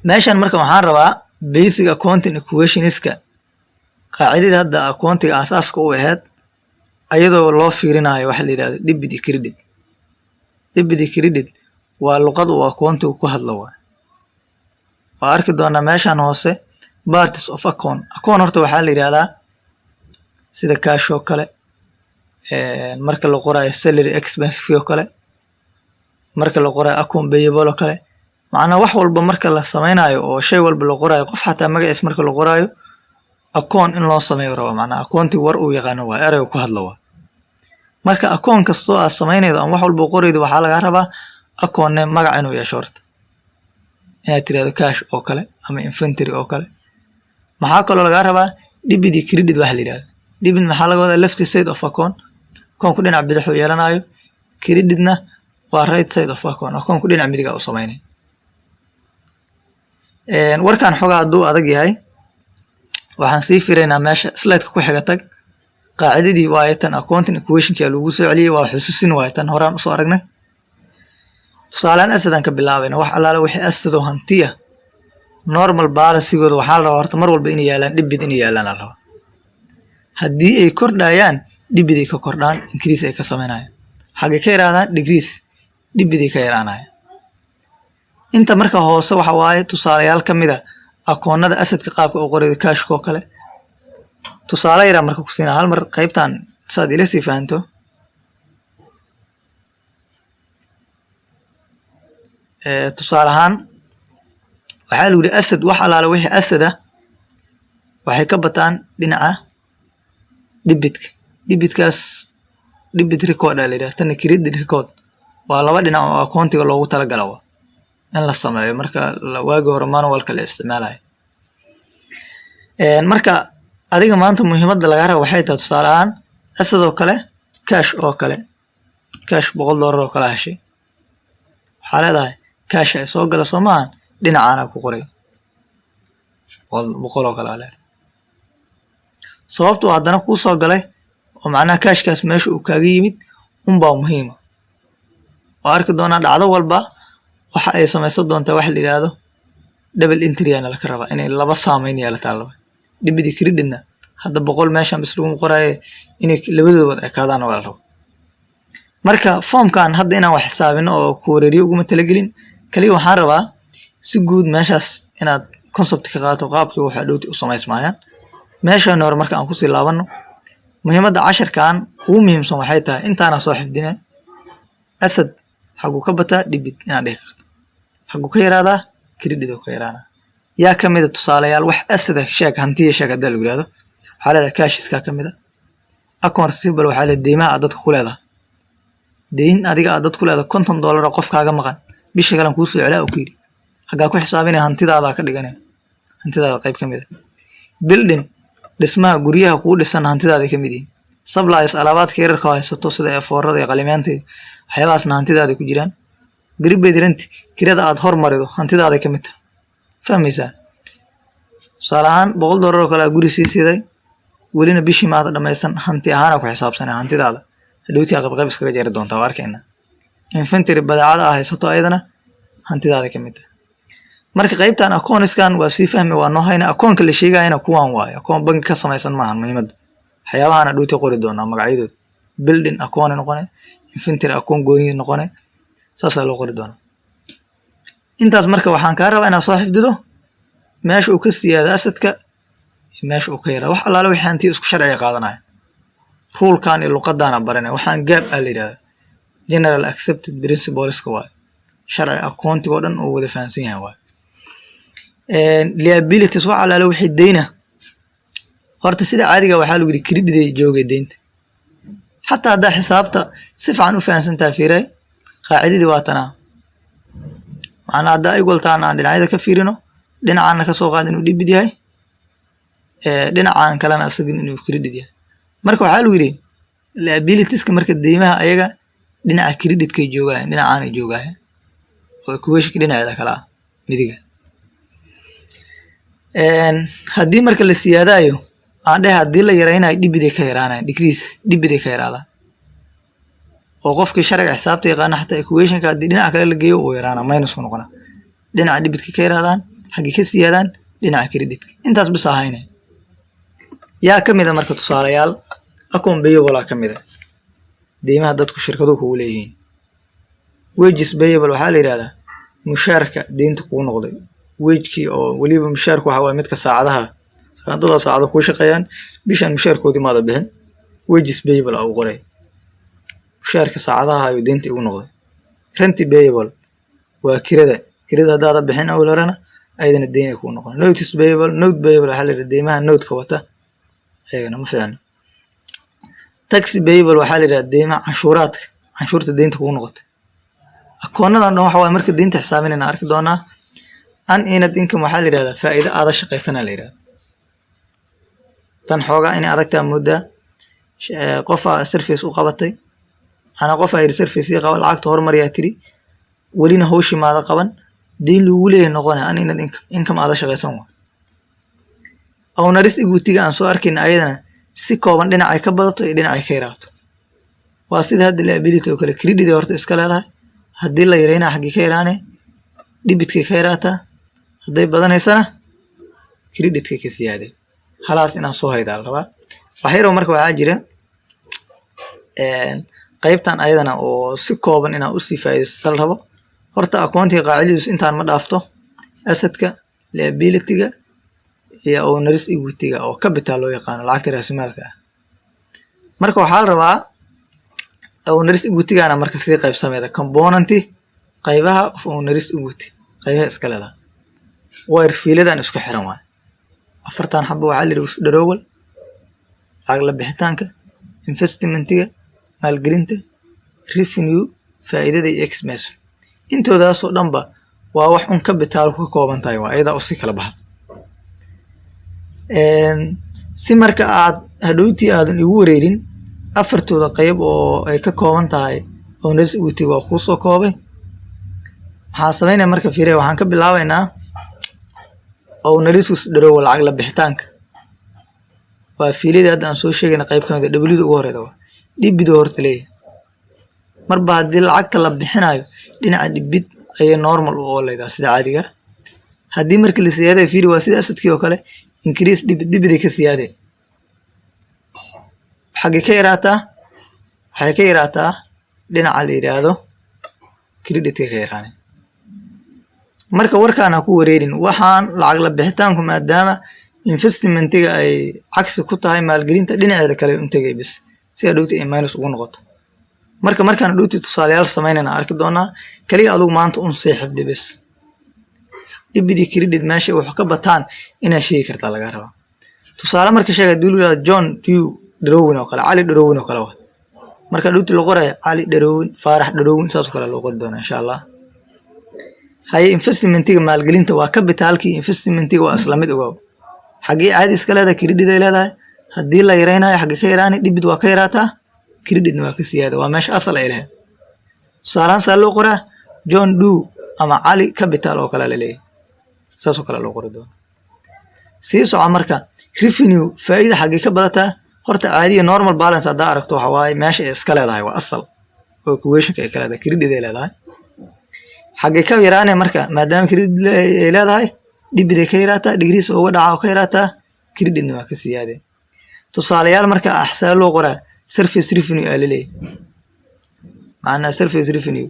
meeshan marka waxaan rabaa basic accounting equationska qaacidada hadda accountiga asaaska u ahayd ayadoo loo fiirinayo waxa la yiraahdo debit iyo credit. Debit iyo credit waa luqad uu accountigu ku hadlo waa arki doonaa meeshan hoose parts of account. Account horta waxaa la yiraahdaa sida cash oo kale, marka la qorayo salary expense fee oo kale, marka la qorayo account payable oo kale. macnaa wax walba marka la sameynayo oo shay walba la qorayo qof xataa magaciisa marka la qorayo account in loo sameeyo rabo. macnaa accounti war uu yaqaano waa erey ku hadlo waa. marka account kastoo aad sameynaydo ama wax walba qoraydo waxaa laga rabaa account name magac inuu yeesho horta. inaad tiraahdo cash oo kale ama inventory oo kale. maxaa kaloo laga rabaa debit iyo credit waxa la yiraahdo. debit maxaa laga wadaa left side of account, account ku dhinaca bidix uu yeelanayo. creditna waa right side of account, account ku dhinaca midig u sameynay. warkan xogaa hadduu adag yahay waxaan sii fiirinaa meesha slide-ka ku xiga tag. qaacidadii waa tan accounting equation-ka lagu soo celiyay waa xusuusin waa tan horaan usoo aragnay. tusaalaan asadan ka bilaabayna wax allaale wixii asado hantiya normal balance-gooda waxaa la rabaa horta mar walba inay yaalaan debit inay yaalaan la rabaa. haddii ay kordhayaan debit ay ka kordhaan, increase ay ka sameynayaan. xagee ka yiraahdaan decrease, debit ay ka yaraanayaan. inta marka hoose waxa waaye tusaalayaal ka mid ah akoonnada asadka qaabka oo qorayda cash oo kale. tusaale yar marka ku siinaa hal mar qaybtan saad ila sii fahanto. tusaale ahaan waxaa lagu yiri asad wax alaala wixii asada waxay ka bataan dhinaca debitka. debitkaas debit record la yiraahdo, tan credit record waa laba dhinac oo accountiga loogu talagalo in la sameeyo marka waagi hore manualka la isticmaalayo. marka adiga maanta muhiimadda laga rabo waxay tahay tusaale ahaan asadoo kale cash oo kale, cash $100 oo kale heshay. waxaa leedahay cash ay soo gala Soomaan dhinacaana ku qoray 100 oo kale leedahay. sababtoo haddana ku soo galay oo macnaha cashkaas meesha uu kaaga yimid unbaa muhiima. waa arki doonaa dhacdo walba waxa ay samaysan doontaa wax la yiraahdo double entry ana la ka rabaa inay laba saameyn yeelataan laba. debit iyo creditna hadda 100 meeshan bis lagu qorayo inay labadooda ay kaadaan wala rabo. marka formkan hadda inaan wax xisaabino oo ku wareeriyo ugu talagelin kaliya waxaan rabaa si guud meeshaas inaad concept ka qaato qaabkii waxa dhowti u samaysmayaan. meeshan hore marka aan ku sii laabano muhiimadda 10kan ugu muhiimsan waxay tahay intaana soo xifdinay asad xagu ka bata debit inaad dhihi karto, xagu ka yaraadaa credit oo ka yaraana. yaa ka mid ah tusaalayaal wax asada sheeg hantiya sheeg hadda lagu yiraahdo. waxaa leedahay cash iska ka mid ah. account receivable waxaa leedahay deymaha dadka ku leedahay. deyn adiga dad ku leedahay $50 qof kaaga maqan bisha kale ku soo celaa oo ku yiri hagaa ku xisaabinay hantidaada ka dhiganay, hantidaada qayb ka mid ah. building dhismaha guryaha ku dhisan hantidaada ka mid yihiin. supplies alaabaadka yararka haysato sida eefoorada iyo qalimaanta waxyaabahaasna hantidaada ku jiraan. prepaid rent kirada aad hormarido hantidaada ka mid ah. fahmaysaa? tusaale ahaan $100 oo kale guri sii siday welina bishii maada dhamaysan hanti ahaan ku xisaabsanay hantidaada hadhowtii qayb iskaga jeeri doontaa waa arkayna. inventory badeecada ah haysato ayadana hantidaada ka mid ah. marka qaybtan accountskan waa sii fahmi waa noo hayna accountka la sheegayna kuwan waayo account bank ka samaysan maahan muhiimada. waxyaabahan hadhowtii qori doonaa magacyadooda. building account noqonay, inventory account gooni noqonay, saas loo qori doonaa. intaas marka waxaan ka rabaa inaad soo xifdido meesha uu ka siyaado asadka meesha uu ka yaraa wax allaale wixii hanti isku sharci qaadanaya. rule-kan iyo luqadana baranay waxaan gaab ah la yiraahdo general accepted principles ka waa sharci accounting oo dhan oo wada fahansan yahay waa. liabilities wax allaale wixii deyna horta sida caadiga waxaa lagu yiri credit ay joogay deynta. xataa hadda xisaabta si fiican u fahansantaa fiiray qaacidadii waa tanaa. macnaa hadda ay goltaan aan dhinacyada ka fiirino dhinacaana ka soo qaad inuu debit yahay dhinacaan kalena asagin inuu credit yahay. marka waxaa lagu yiri liabilities ka marka deymaha ayaga dhinaca credit ka joogaan dhinacaan ay joogaan oo equation dhinaceeda kala midiga. haddii marka la siyaadayo aan dhahay haddii la yareynayo debit ay ka yaraanayaan decrease debit ay ka yaraadaan. oo qofkii sharciga xisaabta yaqaan xataa equation ka haddii dhinaca kale la geeyo oo yaraana minus ku noqona dhinaca debitka ka yaraadaan xagii ka siyaadaan dhinaca credit intaas bis ahayna yaa kamida marka tusaalayaal account payable ka mida deymaha dadku shirkaduhu ku leeyihiin wages payable waxa la yiraahdaa mushaarka deynta ku noqday wage-kii oo waliba mushaarku waxa waa midka saacadaha sanadada saacado ku shaqeeyaan bishan mushaarkoodii maada bixin wages payable oo qoray mushaarka saacadaha ay deynta ugu noqday rent payable waa kirada hadaada bixin awlarana ayadana deyn ku noqon notice payable waxa la yiraahdaa deymaha note ka wata ayagana ma fiicna tax payable waxa la yiraahdaa deymaha canshuurta deynta ku noqotay akoonadan waxa waa marka deynta xisaabinayna arki doonaa unearned income waxa la yiraahdaa faa'iido aad shaqeysana la yiraahdaa tan xoogaa in adagtaa mudda qof service u qabatay ana qof ay service qaba lacagta hormariya tiri walina hawshi maada qaban deyn lagu leeyahay noqonaa unearned income aad shaqeysan waa owners igutiga aan soo arkin ayadana si kooban dhinac ay ka badato iyo dhinac ay ka yaraato waa sida hadda liability oo kale credit horta iska leedahay haddii la yareeyna xagii ka yaraane debitka ka yaraata hadday badanaysana creditka ka siyaade halaas inaan soo haydaa la rabaa waxyaro marka waxaa jira qaybtan ayadana oo si kooban inaan u sii faa'iideysto la rabo horta accountiga qaacidadiisu intaan ma dhaafto assetka liability-ga iyo owners equity-ga oo capital loo yaqaano lacagta raasmaalka ah marka waxaa la rabaa owners equity-gana marka si qayb sameeyda component qaybaha of owners equity qaybaha iska leedahay wire fiiladan isku xiran waa afartan xabo waxa la yiraahdaa darowal lacag la bixitaanka investment-ga maalgelinta revenue faa'iidada iyo expense intoodaas oo dhanba waa wax un capital ku kooban tahay waa ayada oo si kala baxdo si marka aad hadhowtii aadan igu wareerin afartooda qayb oo ay ka kooban tahay owners equity waa ku soo koobay waxaan sameynaa marka fiirey waxaan ka bilaabaynaa owners darowal lacag la bixitaanka waa fiilada hadda aan soo sheegayna qayb kamid ah w ugu horeeyda waa dhibido horta leeyahay marba haddii lacagta la bixinayo dhinaca dhibid ayay normal u oolaydaa sida caadiga haddii marka la siyaadayo fiiri waa sida assetkii oo kale increase dhibida ka siyaade waxay ka yaraataa dhinaca la yiraahdo creditka ka yaraane marka warkaan ha ku wareerin waxaan lacag la bixitaanku maadaama investment-ga ay cagsi ku tahay maalgelinta dhinaceeda kale u tagay bis si adowti ay minus ugu noqoto markaan adowti tusaalayaal sameynayna arki doonaa kaliya adigu maanta un seexibdi bis dhibidii credit meesha wax ka bataan inaa sheegi kartaa laga rabaa tusaale marka sheegay dulida John Dew Darowin oo kale Ali Darowin oo kale waa marka adowti la qoray Ali Darowin Faarax Darowin saas kale loo qori doonaa insha Allah hay investment-ga maalgelinta waa capital-kii investment-ga waa isla mid ogow xagee caadi iska leedahay credit ay leedahay haddii la yareynayo xagee ka yaraani dhibid waa ka yaraataa creditna waa ka siyaada waa meesha asal ay leedahay tusaalahan saa loo qoraa John Dew ama Ali capital oo kale la leeyahay saas oo kale loo qori doono sii soco marka revenue faa'iido xagee ka badataa horta caadiga normal balance hadda aragto waxa waaye meesha iska leedahay waa asal oo equation ay kala leedahay credit ay leedahay xagee ka yaraanay marka maadaama credit ay leedahay dhibid ay ka yaraataa degrees oo dhaca oo ka yaraataa creditna waa ka siyaade tusaalayaal marka axsaab loo qoraa surface revenue ay leeyahay macna surface revenue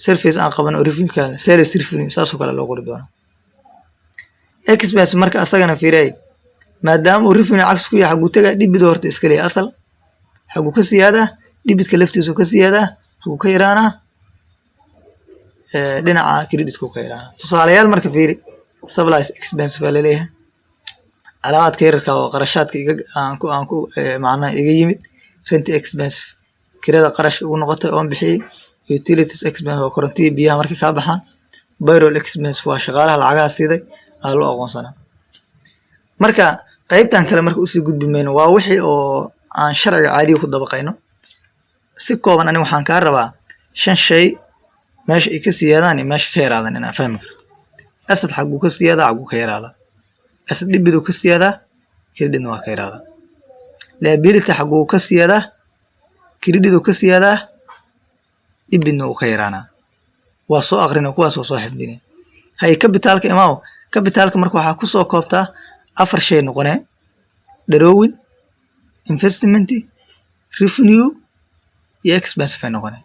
surface aan qaban oo revenue kan sales revenue saas oo kale loo qori doona expense marka asagana fiiray maadaama uu revenue cagsi ku yahay xagu taga dhibid horta iska leeyahay asal xagu ka siyaada dhibidka laftiisa ka siyaada xagu ka yaraana dhinaca creditku ka yaraana tusaalayaal marka fiiri supplies expense baa leeyahay alaabadka yararka oo qarashaadka aan ku macnaha iga yimid rent expense kirada qarash ugu noqotay oo bixiyay utilities expense oo korontiga biyaha markay ka baxaan payroll expense waa shaqaalaha lacagaha siiday aan loo aqoonsanaa marka qaybtan kale marka usii gudbimayno waa wixii oo aan sharciga caadiga ku dabaqayno si kooban aniga waxaan ka rabaa 5 shay meesha ay ka siyaadaan iyo meesha ka yaraadaan inaan fahmi karto asad xagu ka siyaada xagu ka yaraada asad dhibidu ka siyaada creditna waa ka yaraada liability xagu ka siyaada creditu ka siyaada dhibidna uu ka yaraana waa soo aqrino kuwaas oo soo xifdinay hay capitalka imaaw capitalka marka waxaa kusoo koobtaa 4 shay noqonee drawing, investment, revenue iyo expense ay noqonee.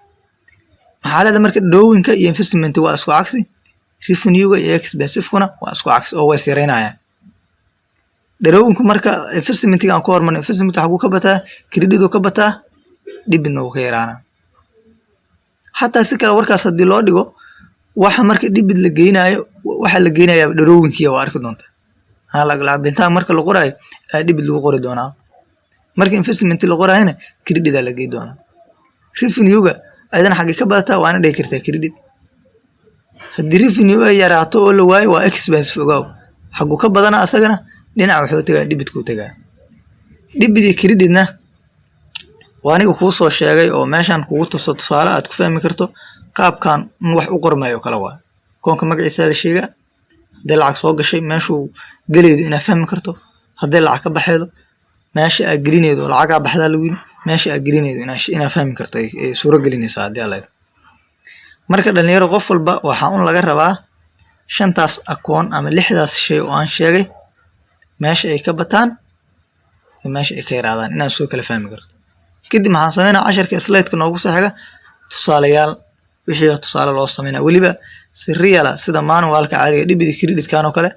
maxaa leedahay marka drawingka iyo investment waa isku cagsi, revenue-ga iyo expense-kuna waa isku cagsi oo way sireynayaan. drawingku marka investment-ga aan ku hormarno, investment waxa ka bataa credit ka bataa, debit uu ka yaraana. xataa si kale warkaas hadii loo dhigo waxa marka debit la geynayo waxa la geynayaa drawingkiya waa arki doonta. lacag marka la qorayo debit lagu qori doonaa, marka investment la qorayna credit la geey doonaa. revenue-ga ayadana xagee ka badataa waana dhigi kartaa credit. haddii revenue ay yaraato oo la waayo waa expense fogaaw, xaguu ka badana asagana dhinaca wuxuu tagaa debit ku tagaa. debit iyo creditna waa aniga kuu soo sheegay oo meeshan kugu tusaale aad ku fahmi karto qaabkan wax u qormayo kala waa. koonka magaciisa la sheegaa, haddii lacag soo gashay meeshuu galeedo inaad fahmi karto, haddii lacag ka baxeedo meesha aad gelinaydo lacag baxdaa lagu yiri, meesha aad gelinaydo inaad fahmi karto ay suuro gelinaysa haddii alla. marka dhalinyaro qof walba waxaa un laga rabaa 5taas akoon ama 6daas shay oo aan sheegay meesha ay ka bataan iyo meesha ay ka yaraadaan inaad soo kala fahmi karto. kadib maxaan sameynaa casharka slide-ka noogu soo xiga tusaalayaal wixii tusaale loo sameynaa weliba si real ah sida manualka caadiga debit credit kaan oo kale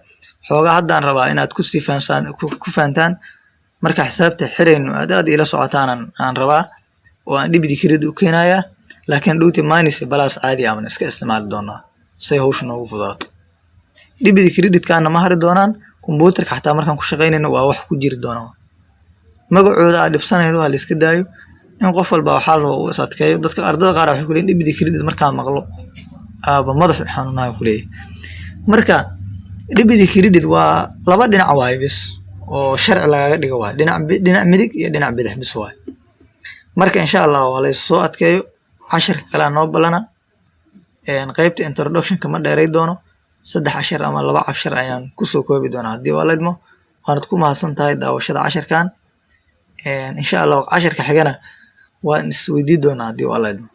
xoogaa haddaan rabaa inaad ku sii fahantaan marka xisaabta xirayno aad ila socotaan aan rabaa oo aan debit credit u keenayaa, laakiin dhowti minus plus caadi ah aan iska isticmaali doonaa say hawsha noogu fududaato. debit credit kaana ma hari doonaan computerka xataa markaan ku shaqeynayno waa wax ku jiri doona. magacooda aad dhibsanaydo waa la iska daayo in qof walba waxa loo is adkeeyo. dadka ardada qaar waxay ku leeyihiin debit credit markaan maqlo madax xanuunaa ku leeyahay. marka debit credit waa laba dhinac waay bis oo sharci lagaga dhigo waay, dhinac midig iyo dhinac bidix bis waay. marka insha Allah waa la soo adkeeyo casharka kale noo balana qaybta introduction kama dheeray doono 3 cashar ama 2 cashar ayaan ku soo koobi doonaa haddii waa leedmo. waanad ku mahadsantahay daawashada casharkan. insha Allah casharka xigana waan is weydiin doonaa haddii waa leedmo.